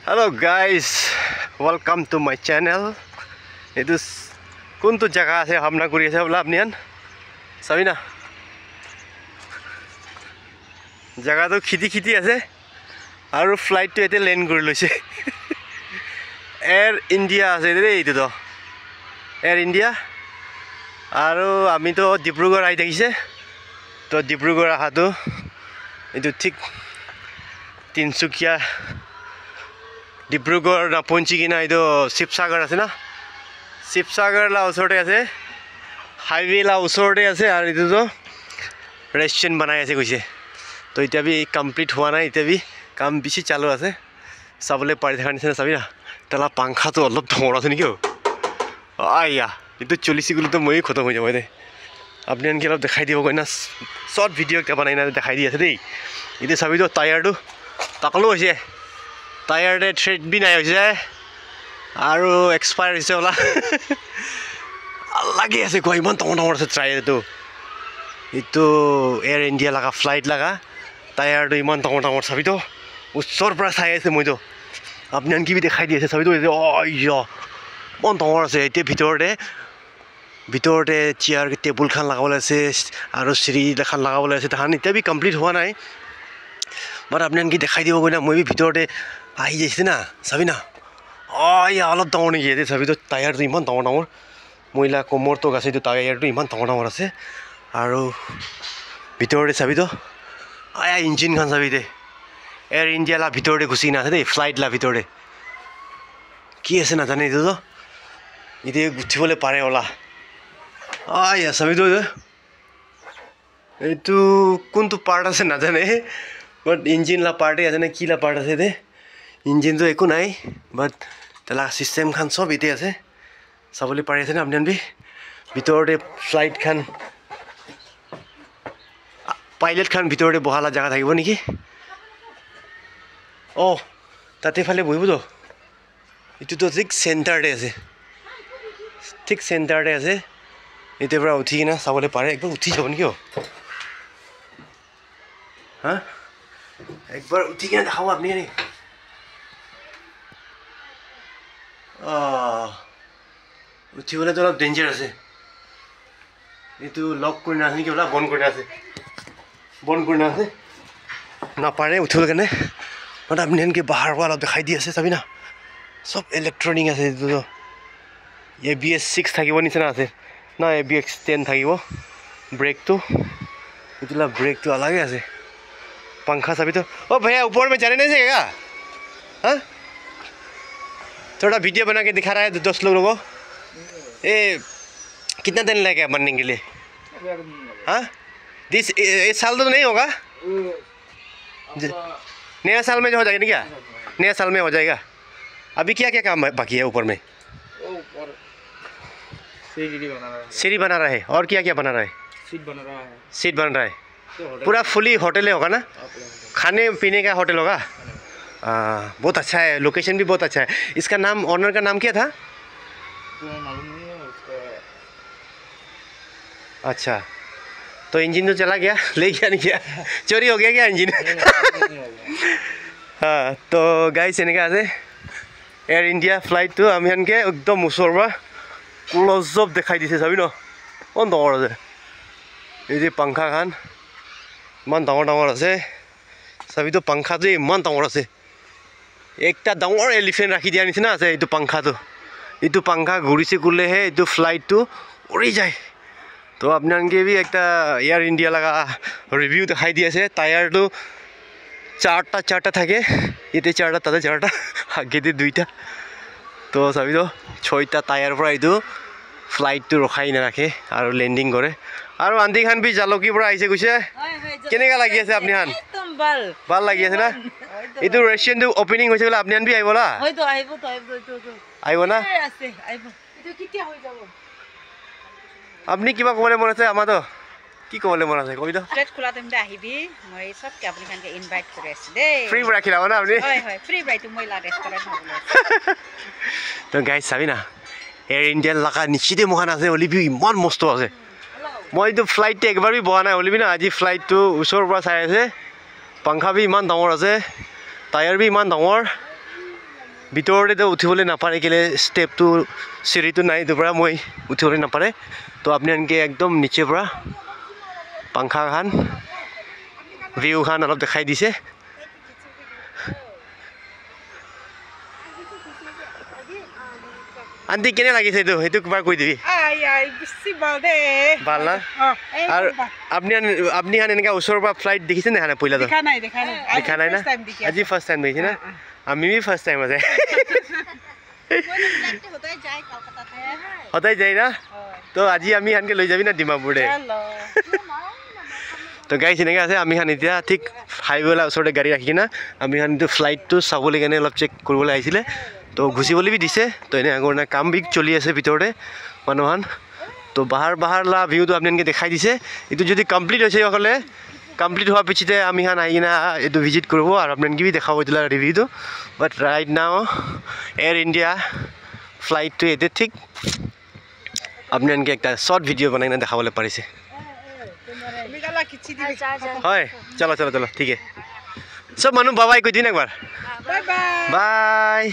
Hello guys, welcome to my channel. Itu kuntu jaga ase hamna kuri ase bola apnian sabina jaga to khiti ase aru flight to ete land kuri loise Air India ase re itu to Air India aru ami to Dibrugarh ai dekise to Dibrugarh ahatu itu thik Tinsukia Dibrugarh na ponchi kina itu Sibsagar ase na Sibsagar la usorde ase highway la usorde ase aru itu to restaurant banai ase koise to eta bi complete hua nai eta bi kam bishi chalu ase sabole pari thakani sena sabi na tala pankha to olop dhor ase niki aya itu cholisi gulo to moi khotom hoi jabo de apni anki olop dekhai dibo koina short video ekta banai na dekhai di ase dei itu sabi to tire to taklo hoise tire de thread bi nai hoise aru expire hoise ola lagi ase koi man tong ase try to itu Air India laga flight laga tire to iman tong sabi to usor pra sai ase moi to apni anki bi dekhai di ase sabi to oya mon tong ase ete bhitor de chair ke table khan lagabole ase aru siri khan lagabole ase tahan ite bi complete hua nai bar apni anki dekhai dibo koina moi bi bhitor de ai jaise na sabi na aya alop tong ni ete sabi to tire to iman tong moila komor to gase to tire to iman tong ase aru bhitor de sabi to aya engine khan sabi de Air India la bhitor de gusi na ase de flight la bhitor de ki ase na jane itu to ite guthibole pare ola aya sabi to itu kuntu part ase na jane but engine la part ase na ki la part ase de engine to eku nai but tala system khan sob ite ase sabole pare ase na apni bi bhitor de flight khan pilot khan bhitor de bohala jaga thakibo niki oh tate phale bohibo to itu to thik center de ase thik center de ase ite pura uthi kina sabole pare ekbar uthi jabo niki ha ekbar uthi kina dekhao apni ni uthi bole to olop danger ase itu lock kori na ase niki bola bon kori na ase na pare uthibole kane but apni anke bahar wala dekhai di ase sabi na sob electronic ase itu to ABS 6 thakibo nisena ase na ABS 10 thakibo brake to itula brake to alage ase पंखा सभी तो ओ भैया ऊपर में जाने नहीं सकेगा हाँ थोड़ा वीडियो बना के दिखा रहा है 10 लोगों को ए कितना दिन लगेगा बनने के लिए हाँ इस साल तो नहीं होगा नया साल में जो हो जाएगा क्या नया साल में हो जाएगा अभी क्या क्या काम बाकी है ऊपर में सीढ़ी बना रहा है और क्या क्या बना रहा है सीट बन रहा है पूरा फुली होटल होगा ना खाने पीने का होटल होगा बहुत अच्छा है लोकेशन भी बहुत अच्छा है इसका नाम ऑनर का नाम क्या था अच्छा तो इंजन तो चला गया ले गया नहीं गया चोरी हो गया क्या इंजन हाँ तो गाइस एनेका आछे एयर इंडिया फ्लाइट तो आमी आनके एकदम उसर परा क्लोज अप देखाई दिसे साबि न कोन डर आछे এই যে पंखा खान मान डाঙर আছে सभी तो पंखा तो इमान डाঙर আছে একটা ডাঙৰ এলিফেন্ট ৰাখি দিয়া নিচিনা আছে এইটো पंखा ঘুৰিছে কুলেহে এইটো ফ্লাইট তো উৰি যায় তো আপোনানকে भी একটা এয়ার ইন্ডিয়া লাগা রিভিউ দেখাই দি আছে টায়ার তো চারটা থাকে এতে চারটা তাতে চারটা আগেতে দুইটা তো সবই তো ছয়টা টায়ার পৰা এইটো ফ্লাইট তো ৰখাই না ৰাখে আৰু ল্যান্ডিং কৰে আৰু আন্দি খান বি জালকি পৰা আইছে কৈছে কেনেকা লাগি আছে আপনি খান একদম ভাল লাগি আছে না এইটো ৰেস্টুৰেন্ট ওপেনিং হৈছে বলে আপনি আনবি আইবলা হয়তো আইব আইব না আছে আইব এটো কিতিয়া হৈ যাব আপনি কিবা কবলে মন আছে আমাতো কি কবলে মন আছে কই তো প্লেট খোলা তুমি আহিবি মই সব কে আপনি খানকে ইনভাইট কৰি আছে দে ফ্ৰি ৰাখিলা না আপনি হয় ফ্ৰি বাইটো মই লা ৰেষ্টুৰেন্ট হ'বলে তো গাইস চাবি না এয়ার ইন্ডিয়া লাগা নিচিতে মহান আছে অলিভি ইমান মস্ত আছে মই তো ফ্লাইট একবাৰ বি বহা নাই অলিভি না আজি ফ্লাইট তো উছৰ পৰা চাই আছে पंखा भी इमान डाঙर আছে टायर भी इमान डाঙर ভিতৰতে উঠিবলৈ নাপাৰে কেলে ষ্টেপটো চিৰিটো নাই এইটোৰ পৰা মই উঠিবলৈ নাপাৰে তো আপুনি এনেকৈ একদম নিচেৰ পৰা পাংখা খান ভিউ খান অলপ দেখাই দিছে আন্টি কেনে লাগিছে এইটো সেইটো কিবা কৈ দিবি ভাল না আৰু আপুনি এনেকৈ ওচৰৰ পৰা ফ্লাইট দেখিছে নে পহিলাটো দেখা নাই না আজি ফাৰ্ষ্ট টাইম দেখিছে না আমি ফাৰ্ষ্ট টাইম আছে সদায় যায় না তো আজি আমি সেনেকৈ লৈ যাবি না ডিমাপুৰতে তো গাইজ এনেকৈ আছে আমি এতিয়া ঠিক হাইৱেলা ওচৰতে গাড়ী ৰাখি কিনা আমি এইটো ফ্লাইটটো চাবলৈ কাৰণে অলপ চেক কৰিবলৈ আহিছিলে তো গুচিবলৈ বি দিছে তো এনে আগৰ কাম বি চলি আছে ভিতৰতে মানুহখন তো বাহাৰ লা ভিউটো আপুনি এনেকৈ দেখাই দিছে এইটো যদি কমপ্লিট হৈছে হ'লে কমপ্লিট হোৱাৰ পিছতে আমি আহি কিনা এইটো ভিজিট কৰিব আৰু আপোনালোকে বি দেখাব দিলা ৰিভিউটো বাট ৰাইট নাও এয়াৰ ইণ্ডিয়া ফ্লাইটটো এতিয়া ঠিক আপুনি এনেকৈ একটা শ্বৰ্ট ভিডিঅ' বনাই কিনে দেখাবলৈ পাৰিছে হয় চলো ঠিক আছে চব মানুহ বাবাই কৈ দিন একবাৰ বাই